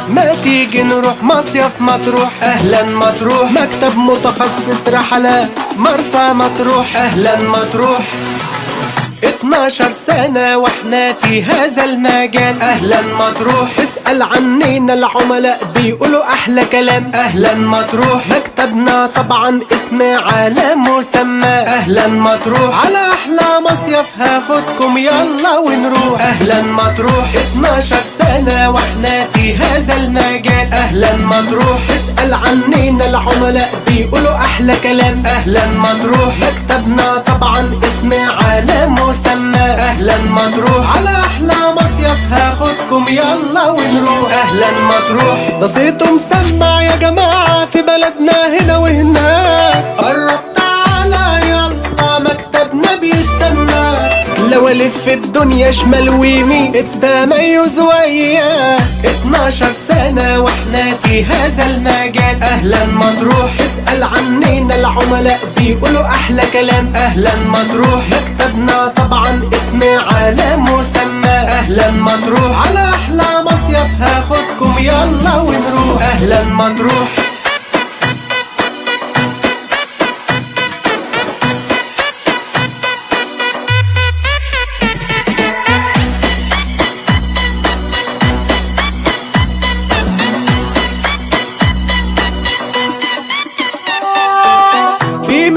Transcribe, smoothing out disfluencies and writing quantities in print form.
ما تيجي نروح مصيف مطروح؟ اهلا مطروح، مكتب متخصص رحلات مرسى مطروح. اهلا مطروح، 12 سنة واحنا في هذا المجال. اهلا مطروح، اسأل عنينا العملاء بيقولوا احلى كلام. اهلا مطروح، مكتبنا طبعا اسم على مسمى. اهلا مطروح، على احلى مصيف هاخدكم يلا ونروح. اهلا مطروح، 12 سنة واحنا في هذا المجال. اهلا مطروح، اسأل عنينا العملاء بيقولوا احلى كلام. اهلا مطروح، مكتبنا طبعا اسم على مسمى. اهلا مطروح، على احلى مصيف هاخدكم يلا ونروح. اهلا مطروح، ده صيته مسمع يا جماعة في بلدنا هنا وهناك. قرب تعالى يلا مكتبنا بيستناك. لو الف الدنيا شمال ويمين التميز وياه. 12 سنة واحنا في هذا المجال. اهلا مطروح، اسأل عنينا العملاء بيقولوا احلى كلام. اهلا مطروح، مكتبنا طبعا اسم على مسمى. اهلا مطروح، على احلى مصيف هاخدكم يلا ونروح. اهلا مطروح، في